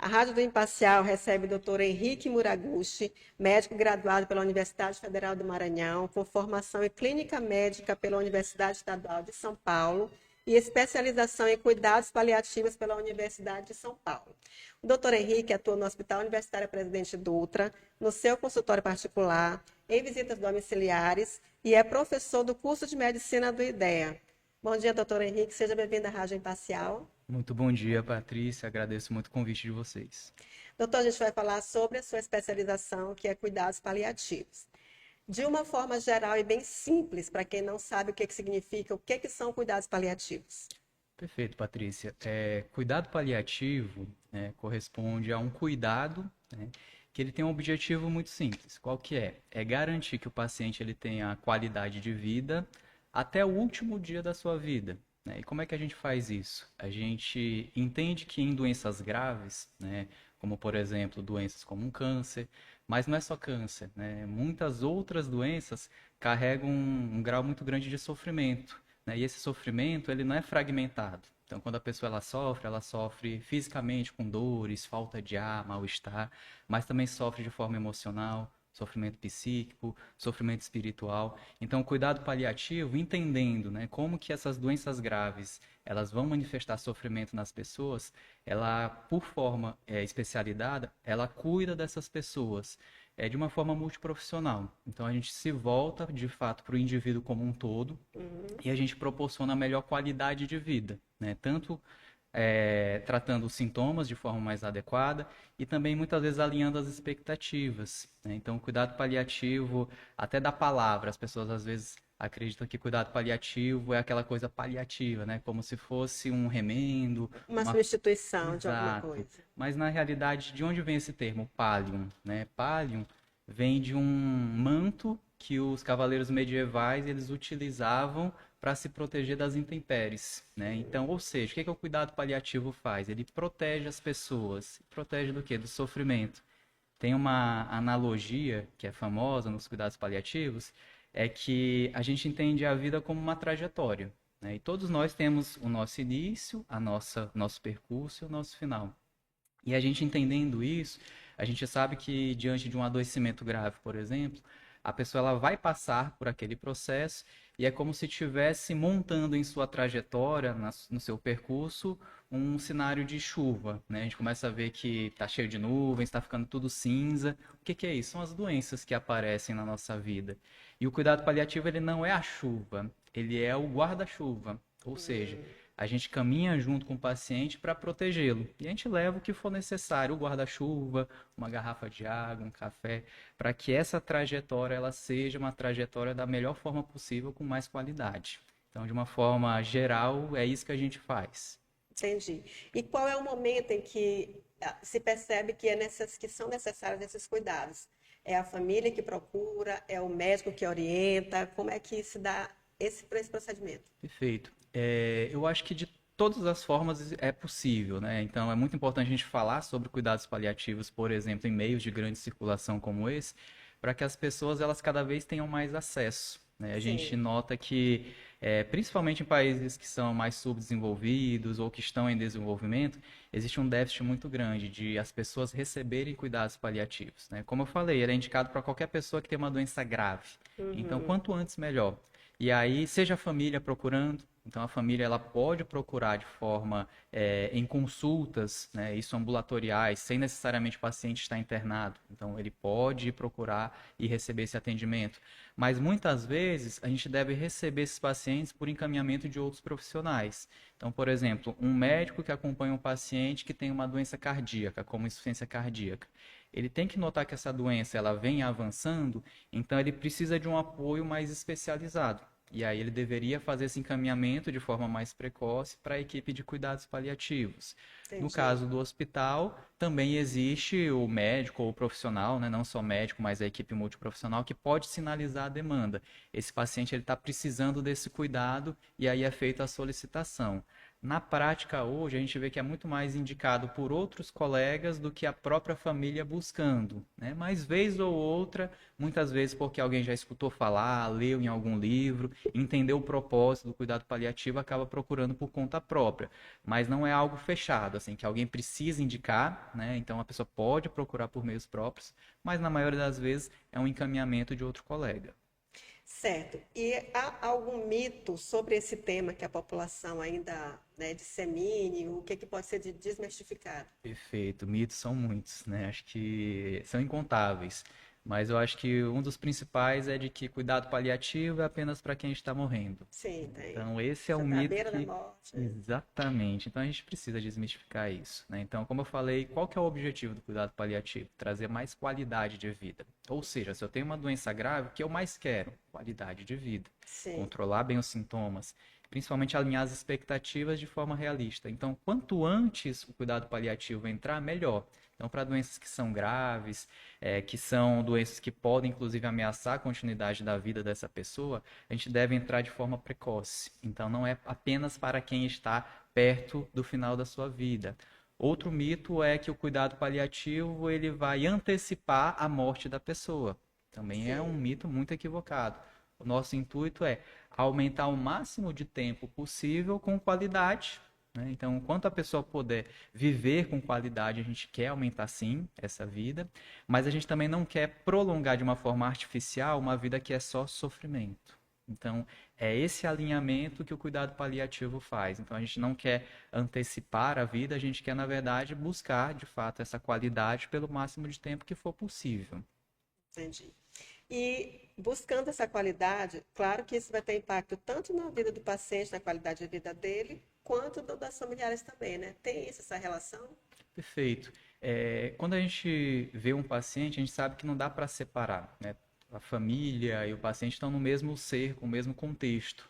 A Rádio do Imparcial recebe o doutor Henrique Muraguchi, médico graduado pela Universidade Federal do Maranhão, com formação em clínica médica pela Universidade Estadual de São Paulo e especialização em cuidados paliativos pela Universidade de São Paulo. O doutor Henrique atua no Hospital Universitário Presidente Dutra, no seu consultório particular, em visitas domiciliares e é professor do curso de medicina do IDEA. Bom dia, doutor Henrique. Seja bem-vindo à Rádio Imparcial. Muito bom dia, Patrícia. Agradeço muito o convite de vocês. Doutor, a gente vai falar sobre a sua especialização, que é cuidados paliativos. De uma forma geral e bem simples, para quem não sabe o que significa, o que são cuidados paliativos? Perfeito, Patrícia. Cuidado paliativo, né, corresponde a um cuidado, né, que ele tem um objetivo muito simples. Qual que é? É garantir que o paciente ele tenha qualidade de vida até o último dia da sua vida. Né? E como é que a gente faz isso? A gente entende que em doenças graves, né, como por exemplo doenças como um câncer, mas não é só câncer, né? Muitas outras doenças carregam um grau muito grande de sofrimento, né? E esse sofrimento ele não é fragmentado. Então, quando a pessoa ela sofre fisicamente com dores, falta de ar, mal-estar, mas também sofre de forma emocional, sofrimento psíquico, sofrimento espiritual. Então, o cuidado paliativo, entendendo, né, como que essas doenças graves elas vão manifestar sofrimento nas pessoas, ela, por forma especializada, ela cuida dessas pessoas de uma forma multiprofissional. Então, a gente se volta, de fato, para o indivíduo como um todo e a gente proporciona a melhor qualidade de vida, né? Tanto tratando os sintomas de forma mais adequada e também muitas vezes alinhando as expectativas, né? Então, cuidado paliativo, até da palavra, as pessoas às vezes acreditam que cuidado paliativo é aquela coisa paliativa, né? Como se fosse um remendo, Uma substituição de alguma Exato. coisa. Mas na realidade, de onde vem esse termo pallium, né? Pallium vem de um manto que os cavaleiros medievais eles utilizavam para se proteger das intempéries, né? Então, ou seja, o que o cuidado paliativo faz? Ele protege as pessoas. Protege do quê? Do sofrimento. Tem uma analogia que é famosa nos cuidados paliativos, é que a gente entende a vida como uma trajetória, né? E todos nós temos o nosso início, nosso percurso e o nosso final. E a gente entendendo isso, a gente sabe que diante de um adoecimento grave, por exemplo, a pessoa ela vai passar por aquele processo e é como se estivesse montando em sua trajetória, no seu percurso, um cenário de chuva, né? A gente começa a ver que está cheio de nuvens, está ficando tudo cinza. O que é isso? São as doenças que aparecem na nossa vida. E o cuidado paliativo ele não é a chuva, ele é o guarda-chuva. Ou seja, a gente caminha junto com o paciente para protegê-lo. E a gente leva o que for necessário, o guarda-chuva, uma garrafa de água, um café, para que essa trajetória ela seja uma trajetória da melhor forma possível, com mais qualidade. Então, de uma forma geral, é isso que a gente faz. Entendi. E qual é o momento em que se percebe que, que são necessários esses cuidados? É a família que procura? É o médico que orienta? Como é que se dá esse procedimento? Perfeito. Eu acho que de todas as formas é possível, né? Então é muito importante a gente falar sobre cuidados paliativos, por exemplo, em meios de grande circulação como esse, para que as pessoas elas cada vez tenham mais acesso, né? A gente Sim, nota que, principalmente em países que são mais subdesenvolvidos ou que estão em desenvolvimento, existe um déficit muito grande de as pessoas receberem cuidados paliativos, né? Como eu falei, ele é indicado para qualquer pessoa que tem uma doença grave. Então, quanto antes, melhor. E aí, seja a família procurando, então a família ela pode procurar de forma em consultas, né, isso ambulatoriais, sem necessariamente o paciente estar internado. Então ele pode procurar e receber esse atendimento. Mas muitas vezes a gente deve receber esses pacientes por encaminhamento de outros profissionais. Então, por exemplo, um médico que acompanha um paciente que tem uma doença cardíaca, como insuficiência cardíaca. Ele tem que notar que essa doença ela vem avançando, então ele precisa de um apoio mais especializado. E aí ele deveria fazer esse encaminhamento de forma mais precoce para a equipe de cuidados paliativos. No entendi. caso do hospital, também existe o médico ou o profissional, né? Não só médico, mas a equipe multiprofissional, que pode sinalizar a demanda. Esse paciente está precisando desse cuidado e aí é feita a solicitação. Na prática, hoje, a gente vê que é muito mais indicado por outros colegas do que a própria família buscando, né? Mas, vez ou outra, muitas vezes porque alguém já escutou falar, leu em algum livro, entendeu o propósito do cuidado paliativo, acaba procurando por conta própria. Mas não é algo fechado, assim, que alguém precisa indicar, né? Então, a pessoa pode procurar por meios próprios, mas, na maioria das vezes, é um encaminhamento de outro colega. Certo. E há algum mito sobre esse tema que a população ainda, né, dissemine? O que pode ser desmistificado? Perfeito, mitos são muitos, né? Acho que são incontáveis, mas eu acho que um dos principais é de que cuidado paliativo é apenas para quem está morrendo. Sim, tem. Então, esse é Já um está à mito beira da que. morte. Exatamente. Então, a gente precisa desmistificar isso, né? Então, como eu falei, qual que é o objetivo do cuidado paliativo? Trazer mais qualidade de vida. Ou seja, se eu tenho uma doença grave, o que eu mais quero? Qualidade de vida. Sim, Controlar bem os sintomas, principalmente alinhar as expectativas de forma realista. Então, quanto antes o cuidado paliativo entrar, melhor. Então, para doenças que são graves, que são doenças que podem, inclusive, ameaçar a continuidade da vida dessa pessoa, a gente deve entrar de forma precoce. Então, não é apenas para quem está perto do final da sua vida. Outro mito é que o cuidado paliativo ele vai antecipar a morte da pessoa. Também é um sim. mito muito equivocado. O nosso intuito é aumentar o máximo de tempo possível com qualidade, né? Então, enquanto a pessoa puder viver com qualidade, a gente quer aumentar sim essa vida, mas a gente também não quer prolongar de uma forma artificial uma vida que é só sofrimento. Então, é esse alinhamento que o cuidado paliativo faz. Então, a gente não quer antecipar a vida, a gente quer, na verdade, buscar, de fato, essa qualidade pelo máximo de tempo que for possível. Entendi. E buscando essa qualidade, claro que isso vai ter impacto tanto na vida do paciente, na qualidade de vida dele, quanto das familiares também, né? Tem isso, essa relação? Perfeito. Quando a gente vê um paciente, a gente sabe que não dá para separar, né? A família e o paciente estão no mesmo cerco, no mesmo contexto.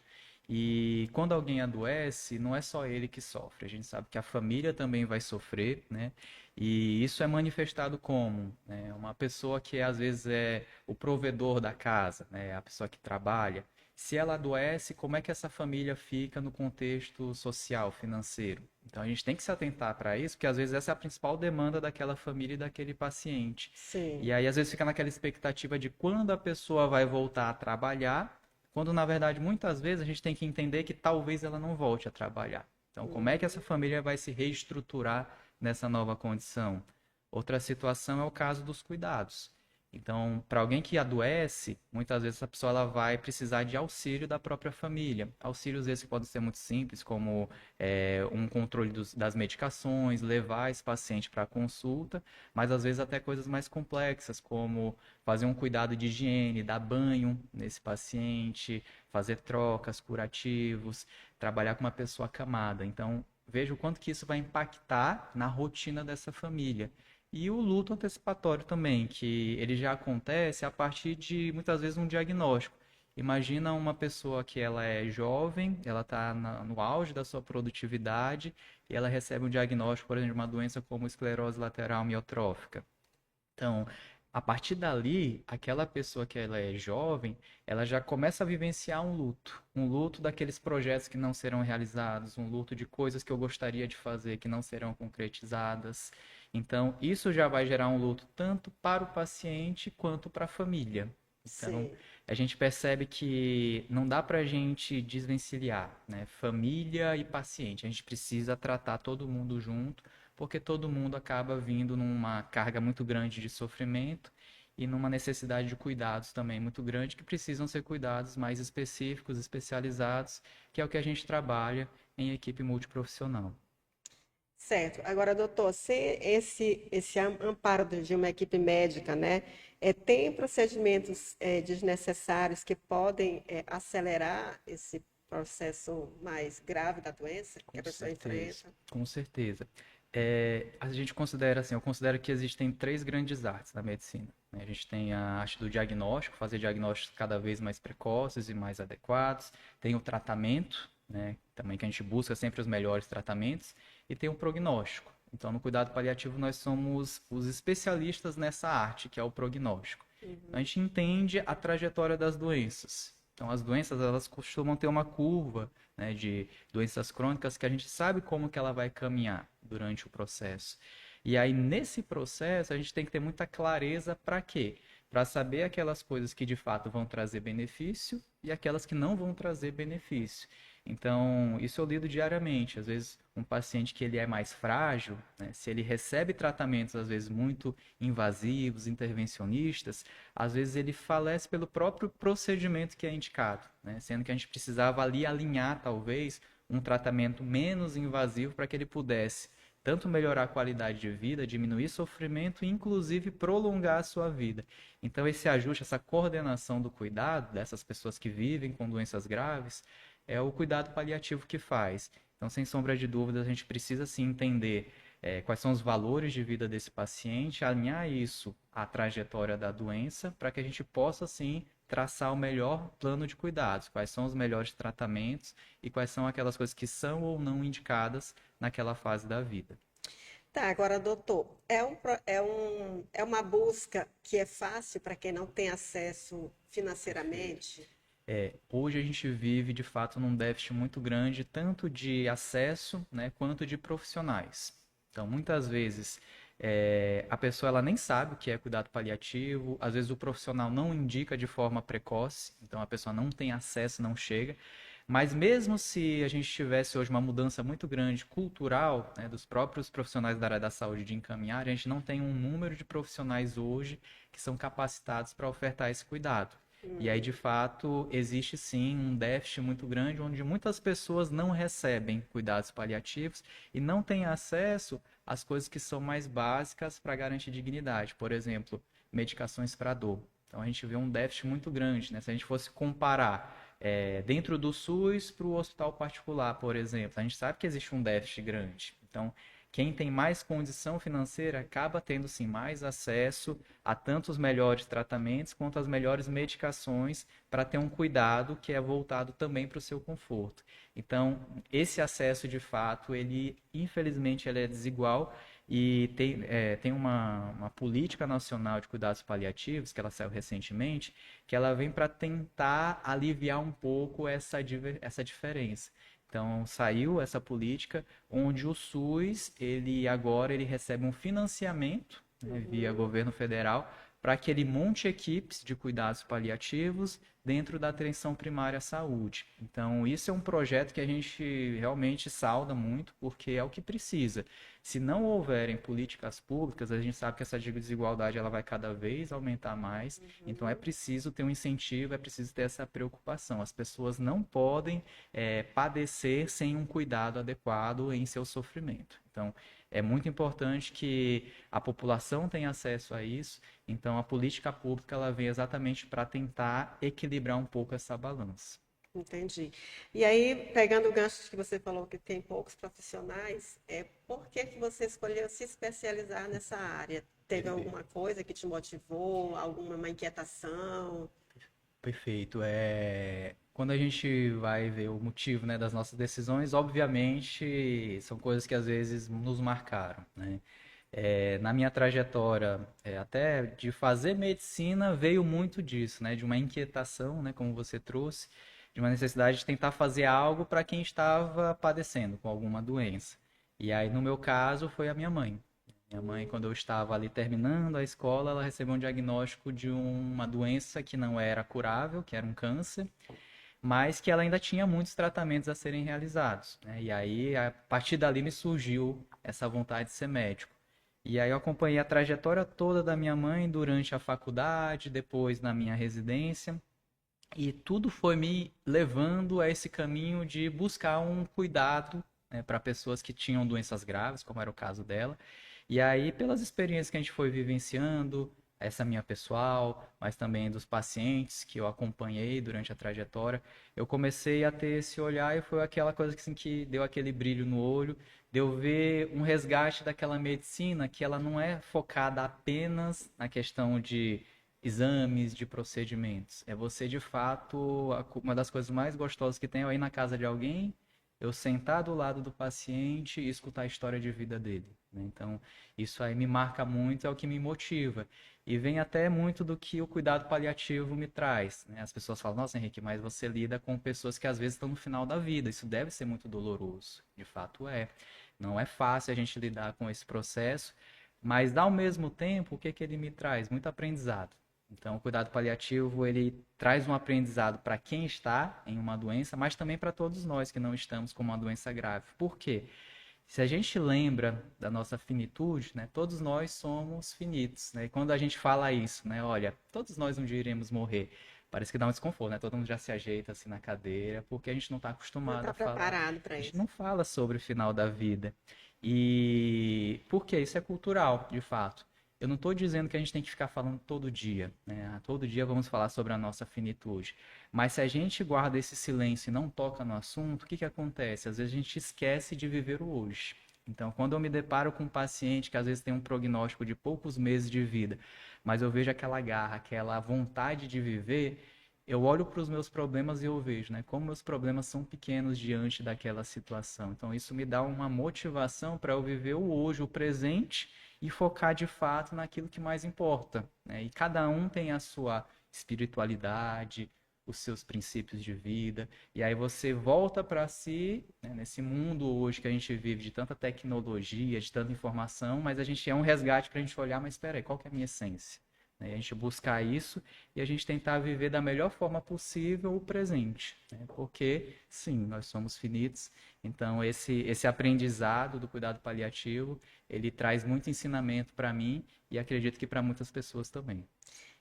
E quando alguém adoece, não é só ele que sofre. A gente sabe que a família também vai sofrer, né? E isso é manifestado como, né? Uma pessoa que às vezes é o provedor da casa, né? A pessoa que trabalha. Se ela adoece, como é que essa família fica no contexto social, financeiro? Então a gente tem que se atentar para isso, porque às vezes essa é a principal demanda daquela família e daquele paciente. Sim. E aí às vezes fica naquela expectativa de quando a pessoa vai voltar a trabalhar, quando na verdade muitas vezes a gente tem que entender que talvez ela não volte a trabalhar. Então como é que essa família vai se reestruturar nessa nova condição? Outra situação é o caso dos cuidados. Então, para alguém que adoece, muitas vezes essa pessoa ela vai precisar de auxílio da própria família. Auxílios esses que podem ser muito simples, como um controle das medicações, levar esse paciente para a consulta, mas às vezes até coisas mais complexas, como fazer um cuidado de higiene, dar banho nesse paciente, fazer trocas, curativos, trabalhar com uma pessoa acamada. Então, veja o quanto que isso vai impactar na rotina dessa família. E o luto antecipatório também, que ele já acontece a partir de muitas vezes um diagnóstico. Imagina uma pessoa que ela é jovem, ela está no auge da sua produtividade e ela recebe um diagnóstico, por exemplo, de uma doença como esclerose lateral amiotrófica. Então, a partir dali, aquela pessoa que ela é jovem, ela já começa a vivenciar um luto daqueles projetos que não serão realizados, um luto de coisas que eu gostaria de fazer que não serão concretizadas. Então, isso já vai gerar um luto tanto para o paciente quanto para a família. Então, Sim. a gente percebe que não dá para a gente desvencilhar, né? Família e paciente. A gente precisa tratar todo mundo junto, porque todo mundo acaba vindo numa carga muito grande de sofrimento e numa necessidade de cuidados também muito grande, que precisam ser cuidados mais específicos, especializados, que é o que a gente trabalha em equipe multiprofissional. Certo. Agora, doutor, se esse amparo de uma equipe médica, né, tem procedimentos desnecessários que podem acelerar esse processo mais grave da doença que a Com pessoa certeza, enfrenta? com certeza. A gente considera assim, eu considero que existem três grandes artes na medicina, né? A gente tem a arte do diagnóstico, fazer diagnósticos cada vez mais precoces e mais adequados. Tem o tratamento, né? Também que a gente busca sempre os melhores tratamentos. E tem o prognóstico. Então, no cuidado paliativo, nós somos os especialistas nessa arte, que é o prognóstico. A gente entende a trajetória das doenças. Então, as doenças, elas costumam ter uma curva, né, de doenças crônicas que a gente sabe como que ela vai caminhar durante o processo. E aí, nesse processo, a gente tem que ter muita clareza para quê? Para saber aquelas coisas que de fato vão trazer benefício e aquelas que não vão trazer benefício. Então, isso eu lido diariamente. Às vezes, um paciente que ele é mais frágil, né, se ele recebe tratamentos, às vezes, muito invasivos, intervencionistas, às vezes ele falece pelo próprio procedimento que é indicado, né, sendo que a gente precisava ali alinhar, talvez, um tratamento menos invasivo para que ele pudesse tanto melhorar a qualidade de vida, diminuir sofrimento e, inclusive, prolongar a sua vida. Então, esse ajuste, essa coordenação do cuidado dessas pessoas que vivem com doenças graves, é o cuidado paliativo que faz. Então, sem sombra de dúvidas, a gente precisa sim entender quais são os valores de vida desse paciente, alinhar isso à trajetória da doença, para que a gente possa sim traçar o melhor plano de cuidados, quais são os melhores tratamentos e quais são aquelas coisas que são ou não indicadas naquela fase da vida. Tá, agora, doutor, é uma busca que é fácil para quem não tem acesso financeiramente? Hoje a gente vive de fato num déficit muito grande, tanto de acesso, né, quanto de profissionais. Então, muitas vezes a pessoa ela nem sabe o que é cuidado paliativo, às vezes o profissional não indica de forma precoce, então a pessoa não tem acesso, não chega. Mas mesmo se a gente tivesse hoje uma mudança muito grande cultural, né, dos próprios profissionais da área da saúde de encaminhar, a gente não tem um número de profissionais hoje que são capacitados para ofertar esse cuidado. E aí, de fato, existe sim um déficit muito grande, onde muitas pessoas não recebem cuidados paliativos e não têm acesso às coisas que são mais básicas para garantir dignidade. Por exemplo, medicações para dor. Então, a gente vê um déficit muito grande, né? Se a gente fosse comparar dentro do SUS para o hospital particular, por exemplo, a gente sabe que existe um déficit grande. Então, quem tem mais condição financeira acaba tendo sim mais acesso a tanto os melhores tratamentos quanto as melhores medicações para ter um cuidado que é voltado também para o seu conforto. Então, esse acesso de fato, ele infelizmente ele é desigual e tem uma política nacional de cuidados paliativos que ela saiu recentemente, que ela vem para tentar aliviar um pouco essa diferença. Então, saiu essa política onde o SUS, ele agora ele recebe um financiamento, né, via governo federal, para que ele monte equipes de cuidados paliativos dentro da atenção primária à saúde. Então, isso é um projeto que a gente realmente sauda muito, porque é o que precisa. Se não houverem políticas públicas, a gente sabe que essa desigualdade ela vai cada vez aumentar mais. Então, é preciso ter um incentivo, é preciso ter essa preocupação. As pessoas não podem padecer sem um cuidado adequado em seu sofrimento. Então, é muito importante que a população tenha acesso a isso. Então, a política pública ela vem exatamente para tentar equilibrar um pouco essa balança. Entendi. E aí, pegando o gancho que você falou que tem poucos profissionais, por que que você escolheu se especializar nessa área? Teve alguma coisa que te motivou, alguma inquietação? Perfeito. Quando a gente vai ver o motivo, né, das nossas decisões, obviamente são coisas que às vezes nos marcaram, né? Na minha trajetória, até de fazer medicina, veio muito disso, né? De uma inquietação, né? Como você trouxe, de uma necessidade de tentar fazer algo para quem estava padecendo com alguma doença. E aí, no meu caso, foi a minha mãe. Minha mãe, quando eu estava ali terminando a escola, ela recebeu um diagnóstico de uma doença que não era curável, que era um câncer, mas que ela ainda tinha muitos tratamentos a serem realizados, né? E aí, a partir dali, me surgiu essa vontade de ser médico. E aí eu acompanhei a trajetória toda da minha mãe durante a faculdade, depois na minha residência, e tudo foi me levando a esse caminho de buscar um cuidado, né, para pessoas que tinham doenças graves, como era o caso dela. E aí, pelas experiências que a gente foi vivenciando, essa minha pessoal, mas também dos pacientes que eu acompanhei durante a trajetória, eu comecei a ter esse olhar e foi aquela coisa que, assim, que deu aquele brilho no olho, de eu ver um resgate daquela medicina que ela não é focada apenas na questão de exames, de procedimentos. É você, de fato, uma das coisas mais gostosas que tem é ir na casa de alguém eu sentar do lado do paciente e escutar a história de vida dele, né? Então, isso aí me marca muito, é o que me motiva. E vem até muito do que o cuidado paliativo me traz, né? As pessoas falam, nossa, Henrique, mas você lida com pessoas que às vezes estão no final da vida. Isso deve ser muito doloroso. De fato é. Não é fácil a gente lidar com esse processo, mas ao mesmo tempo, o que que ele me traz? Muito aprendizado. Então, o cuidado paliativo, ele traz um aprendizado para quem está em uma doença, mas também para todos nós que não estamos com uma doença grave. Por quê? Se a gente lembra da nossa finitude, né, todos nós somos finitos, né? E quando a gente fala isso, né, olha, todos nós um dia iremos morrer, parece que dá um desconforto, né? Todo mundo já se ajeita assim na cadeira, porque a gente não está Não acostumado está a falar. preparado para A gente isso. não fala sobre o final da vida. E por quê? Isso é cultural, de fato. Eu não estou dizendo que a gente tem que ficar falando todo dia, né? Todo dia vamos falar sobre a nossa finitude. Mas se a gente guarda esse silêncio e não toca no assunto, o que que acontece? Às vezes a gente esquece de viver o hoje. Então, quando eu me deparo com um paciente que às vezes tem um prognóstico de poucos meses de vida, mas eu vejo aquela garra, aquela vontade de viver, eu olho para os meus problemas e eu vejo, né, como meus problemas são pequenos diante daquela situação. Então, isso me dá uma motivação para eu viver o hoje, o presente e focar de fato naquilo que mais importa, né? E cada um tem a sua espiritualidade, os seus princípios de vida, e aí você volta para si, né, nesse mundo hoje que a gente vive de tanta tecnologia, de tanta informação, mas a gente é um resgate para a gente olhar, mas espera aí, qual que é a minha essência? Né? E a gente buscar isso e a gente tentar viver da melhor forma possível o presente, né? Porque, sim, nós somos finitos, então esse aprendizado do cuidado paliativo, ele traz muito ensinamento para mim e acredito que para muitas pessoas também.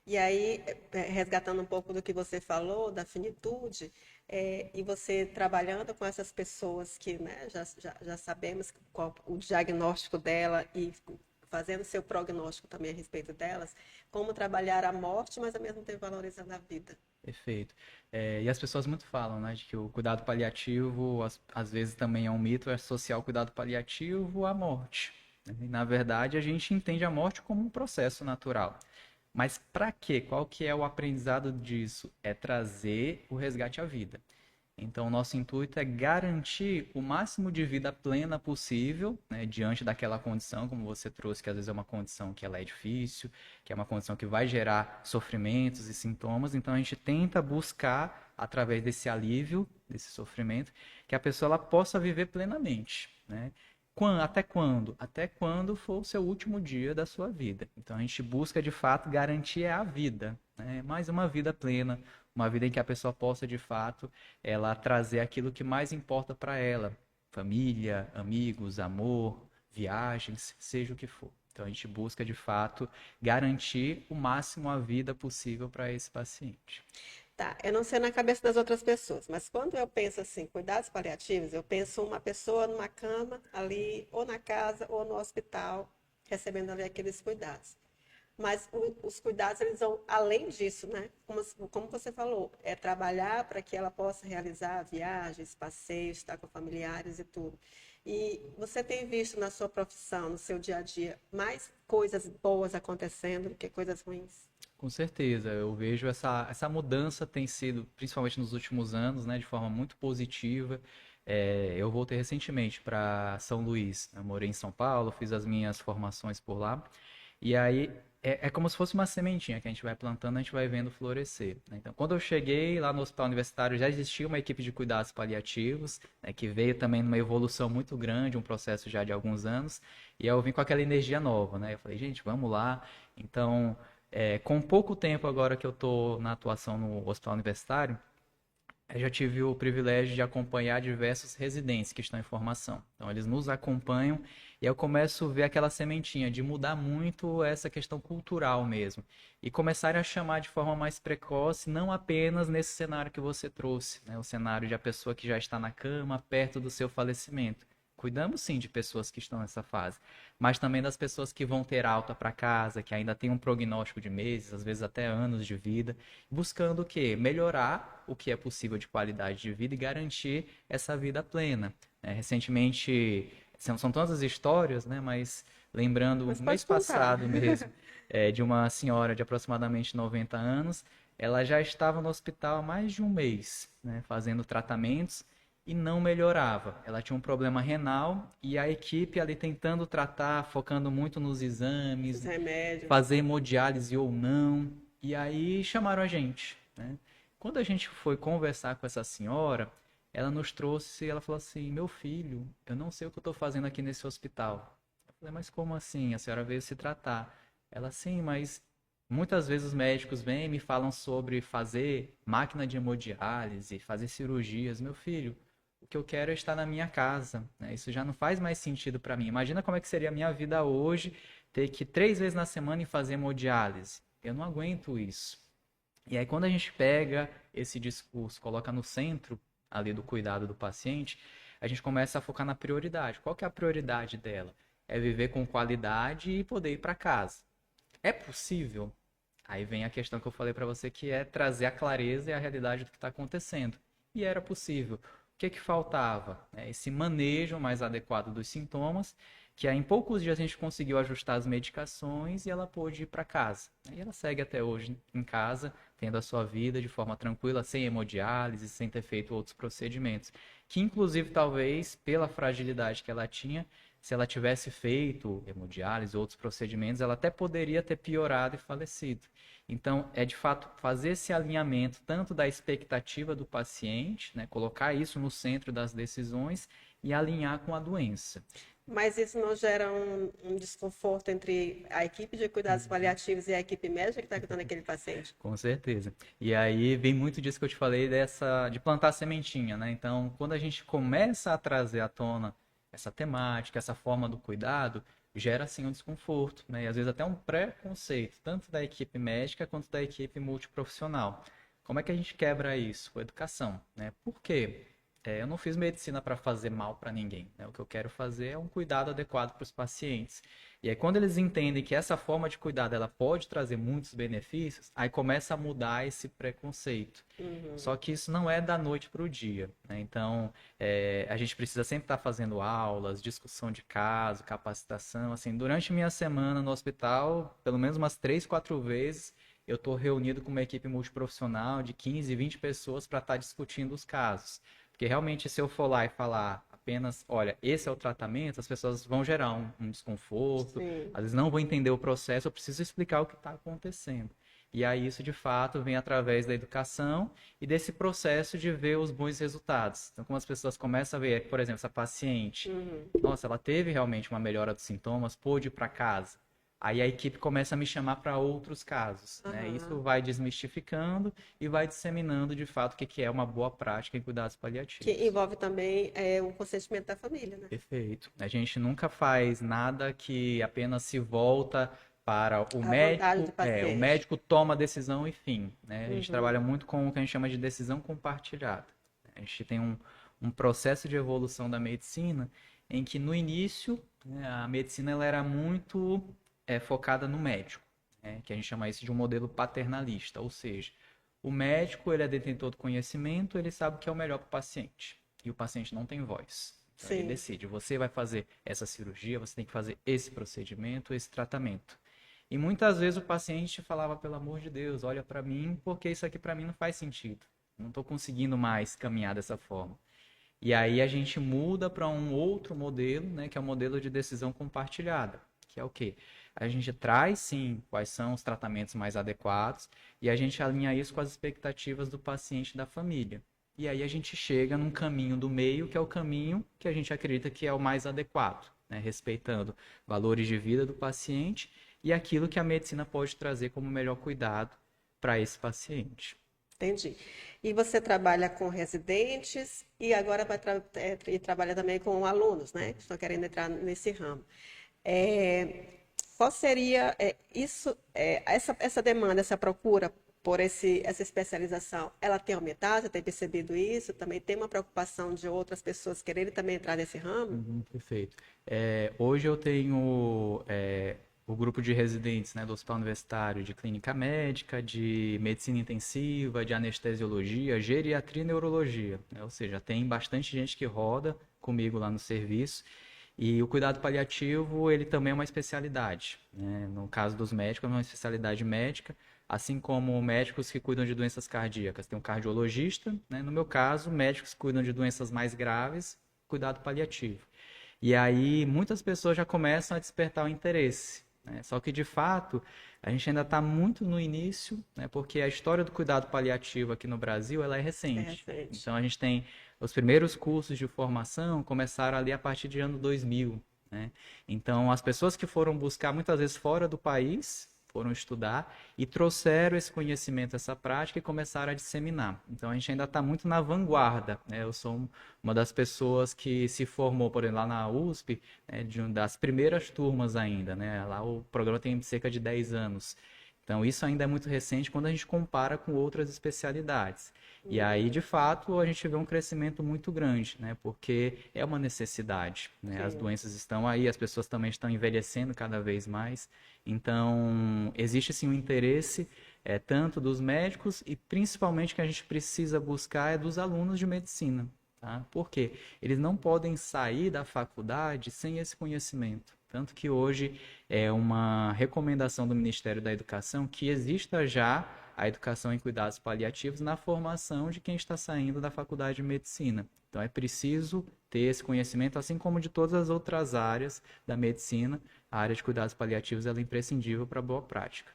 E aí, resgatando um pouco do que você falou, da finitude, e você trabalhando com essas pessoas que, né, já sabemos qual o diagnóstico dela e fazendo seu prognóstico também a respeito delas, como trabalhar a morte, mas ao mesmo tempo valorizando a vida. Perfeito. E as pessoas muito falam, né, de que o cuidado paliativo, às vezes também é um mito, é associar o cuidado paliativo à morte, né? E, na verdade, a gente entende a morte como um processo natural. Mas para quê? Qual que é o aprendizado disso? É trazer o resgate à vida. Então, o nosso intuito é garantir o máximo de vida plena possível, né, diante daquela condição, como você trouxe, que às vezes é uma condição que ela é difícil, que é uma condição que vai gerar sofrimentos e sintomas. Então, a gente tenta buscar, através desse alívio, desse sofrimento, que a pessoa ela possa viver plenamente, né? Até quando? Até quando for o seu último dia da sua vida. Então, a gente busca, de fato, garantir a vida, né? Mais uma vida plena, uma vida em que a pessoa possa, de fato, ela trazer aquilo que mais importa para ela, família, amigos, amor, viagens, seja o que for. Então a gente busca de fato garantir o máximo a vida possível para esse paciente. Tá, eu não sei na cabeça das outras pessoas, mas quando eu penso assim, cuidados paliativos, eu penso uma pessoa numa cama ali, ou na casa, ou no hospital, recebendo ali aqueles cuidados. Mas os cuidados, eles vão além disso, né? Como você falou, é trabalhar para que ela possa realizar viagens, passeios, estar com familiares e tudo. E você tem visto na sua profissão, no seu dia a dia, mais coisas boas acontecendo do que coisas ruins? Com certeza, eu vejo essa mudança tem sido, principalmente nos últimos anos, né, de forma muito positiva. Eu voltei recentemente para São Luís, né, eu morei em São Paulo, fiz as minhas formações por lá, e aí é como se fosse uma sementinha que a gente vai plantando, a gente vai vendo florescer, né? Então, quando eu cheguei lá no hospital universitário, já existia uma equipe de cuidados paliativos, né, que veio também numa evolução muito grande, um processo já de alguns anos, e eu vim com aquela energia nova, né? Eu falei, gente, vamos lá. Então, com pouco tempo agora que eu estou na atuação no hospital universitário, eu já tive o privilégio de acompanhar diversos residentes que estão em formação. Então, eles nos acompanham e eu começo a ver aquela sementinha de mudar muito essa questão cultural mesmo. E começarem a chamar de forma mais precoce, não apenas nesse cenário que você trouxe, né? O cenário de a pessoa que já está na cama, perto do seu falecimento. Cuidamos sim de pessoas que estão nessa fase, mas também das pessoas que vão ter alta para casa, que ainda têm um prognóstico de meses, às vezes até anos de vida, buscando o quê? Melhorar o que é possível de qualidade de vida e garantir essa vida plena, né? Recentemente, são tantas histórias, né? Mas lembrando, Mas mês pode contar. passado mesmo, de uma senhora de aproximadamente 90 anos, ela já estava no hospital há mais de um mês, né? Fazendo tratamentos. e não melhorava. Ela tinha um problema renal e a equipe ali tentando tratar, focando muito nos Os exames, remédios. fazer hemodiálise ou não. E aí chamaram a gente, né? Quando a gente foi conversar com essa senhora, ela nos trouxe, ela falou assim: meu filho, eu não sei o que eu estou fazendo aqui nesse hospital. Eu falei: mas como assim? A senhora veio se tratar. Ela: sim, mas muitas vezes os médicos vêm e me falam sobre fazer máquina de hemodiálise, fazer cirurgias. Meu filho, o que eu quero é estar na minha casa, né? Isso já não faz mais sentido para mim. Imagina como é que seria a minha vida hoje, ter que 3 vezes na semana ir fazer hemodiálise. Eu não aguento isso. E aí, quando a gente pega esse discurso, coloca no centro ali do cuidado do paciente, a gente começa a focar na prioridade. Qual que é a prioridade dela? É viver com qualidade e poder ir para casa. É possível? Aí vem a questão que eu falei para você, que é trazer a clareza e a realidade do que está acontecendo. E era possível. O que que faltava? Esse manejo mais adequado dos sintomas, que aí em poucos dias a gente conseguiu ajustar as medicações e ela pôde ir para casa. E ela segue até hoje em casa, tendo a sua vida de forma tranquila, sem hemodiálise, sem ter feito outros procedimentos. Que inclusive talvez, pela fragilidade que ela tinha, se ela tivesse feito hemodiálise ou outros procedimentos, ela até poderia ter piorado e falecido. Então, é de fato fazer esse alinhamento tanto da expectativa do paciente, né, colocar isso no centro das decisões e alinhar com a doença. Mas isso não gera um desconforto entre a equipe de cuidados paliativos e a equipe médica que está cuidando daquele paciente? Com certeza. E aí vem muito disso que eu te falei dessa de plantar a sementinha, né? Então, quando a gente começa a trazer à tona essa temática, essa forma do cuidado, gera assim um desconforto, né? E às vezes até um preconceito, tanto da equipe médica quanto da equipe multiprofissional. Como é que a gente quebra isso? Com a educação, né? Por quê? Eu não fiz medicina para fazer mal para ninguém, né? O que eu quero fazer é um cuidado adequado para os pacientes. E aí, quando eles entendem que essa forma de cuidado ela pode trazer muitos benefícios, aí começa a mudar esse preconceito. Só que isso não é da noite para o dia, né? Então, a gente precisa sempre estar fazendo aulas, discussão de caso, capacitação. Assim, durante minha semana no hospital, pelo menos umas 3, 4 vezes, eu estou reunido com uma equipe multiprofissional de 15, 20 pessoas para estar discutindo os casos. Porque realmente, se eu for lá e falar apenas, olha, esse é o tratamento, as pessoas vão gerar um desconforto, Sim. às vezes não vão entender o processo, eu preciso explicar o que está acontecendo. E aí isso, de fato, vem através da educação e desse processo de ver os bons resultados. Então, como as pessoas começam a ver, por exemplo, essa paciente, nossa, ela teve realmente uma melhora dos sintomas, pôde ir para casa. Aí a equipe começa a me chamar para outros casos, né? Isso vai desmistificando e vai disseminando de fato o que é uma boa prática em cuidados Que paliativos. envolve também o consentimento da família, né? Perfeito. A gente nunca faz nada que apenas se volta para o A vontade do médico, o paciente. médico toma a decisão e fim, né? A gente trabalha muito com o que a gente chama de decisão compartilhada. A gente tem um processo de evolução da medicina em que no início, né, a medicina ela era muito focada no médico, né? Que a gente chama isso de um modelo paternalista, ou seja, o médico ele é detentor do conhecimento, ele sabe o que é o melhor para o paciente e o paciente não tem voz. Então ele Sim. decide, você vai fazer essa cirurgia, você tem que fazer esse procedimento, esse tratamento. E muitas vezes o paciente falava, pelo amor de Deus, olha para mim, porque isso aqui para mim não faz sentido. Não estou conseguindo mais caminhar dessa forma. E aí a gente muda para um outro modelo, né, que é o modelo de decisão compartilhada, que é o quê? A gente traz sim quais são os tratamentos mais adequados e a gente alinha isso com as expectativas do paciente e da família. E aí a gente chega num caminho do meio, que é o caminho que a gente acredita que é o mais adequado, né? Respeitando valores de vida do paciente e aquilo que a medicina pode trazer como melhor cuidado para esse paciente. Entendi. E você trabalha com residentes e agora e trabalha também com alunos, né? Que estão querendo entrar nesse ramo. É, qual seria essa demanda, essa procura por essa especialização? Ela tem aumentado? Você tem percebido isso? Também tem uma preocupação de outras pessoas quererem também entrar nesse ramo? Perfeito. Hoje eu tenho o grupo de residentes, né, do Hospital Universitário de Clínica Médica, de Medicina Intensiva, de Anestesiologia, Geriatria e Neurologia, né? Ou seja, tem bastante gente que roda comigo lá no serviço. E o cuidado paliativo, ele também é uma especialidade, né? No caso dos médicos, é uma especialidade médica, assim como médicos que cuidam de doenças cardíacas, tem um cardiologista, né? No meu caso, médicos que cuidam de doenças mais graves, cuidado paliativo. E aí muitas pessoas já começam a despertar o interesse, né? Só que de fato a gente ainda está muito no início, né? Porque a história do cuidado paliativo aqui no Brasil ela é É recente. recente. Então a gente tem os primeiros cursos de formação começaram ali a partir de ano 2000, né? Então as pessoas que foram buscar muitas vezes fora do país foram estudar e trouxeram esse conhecimento, essa prática e começaram a disseminar. Então a gente ainda está muito na vanguarda, né? Eu sou uma das pessoas que se formou, por exemplo, lá na USP, né, das primeiras turmas ainda, né? Lá o programa tem cerca de 10 anos. Então isso ainda é muito recente quando a gente compara com outras especialidades. E aí, de fato, a gente vê um crescimento muito grande, né? Porque é uma necessidade, né? As Sim. doenças estão aí, as pessoas também estão envelhecendo cada vez mais. Então, existe sim um interesse tanto dos médicos e principalmente que a gente precisa buscar é dos alunos de medicina, tá? Por quê? Eles não podem sair da faculdade sem esse conhecimento. Tanto que hoje é uma recomendação do Ministério da Educação que exista já a educação em cuidados paliativos na formação de quem está saindo da faculdade de medicina. Então é preciso ter esse conhecimento, assim como de todas as outras áreas da medicina, a área de cuidados paliativos ela é imprescindível para a boa prática.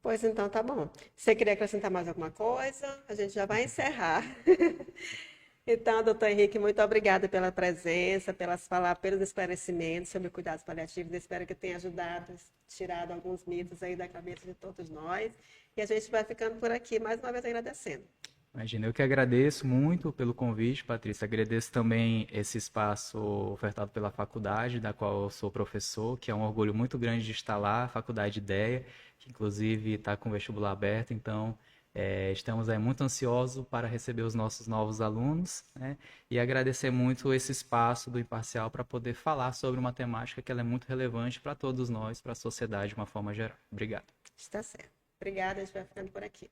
Pois então, tá bom. Você queria acrescentar mais alguma coisa? A gente já vai encerrar. Então, doutor Henrique, muito obrigada pela presença, pelos esclarecimentos sobre cuidados paliativos. Espero que tenha ajudado, tirado alguns mitos aí da cabeça de todos nós. E a gente vai ficando por aqui, mais uma vez agradecendo. Imagina, eu que agradeço muito pelo convite, Patrícia. Agradeço também esse espaço ofertado pela faculdade, da qual eu sou professor, que é um orgulho muito grande de estar lá, a Faculdade IDEA, que inclusive está com o vestibular aberto, então estamos aí muito ansiosos para receber os nossos novos alunos, né? E agradecer muito esse espaço do Imparcial para poder falar sobre uma temática que ela é muito relevante para todos nós, para a sociedade de uma forma geral. Obrigado. Está certo. Obrigada, a gente vai ficando por aqui.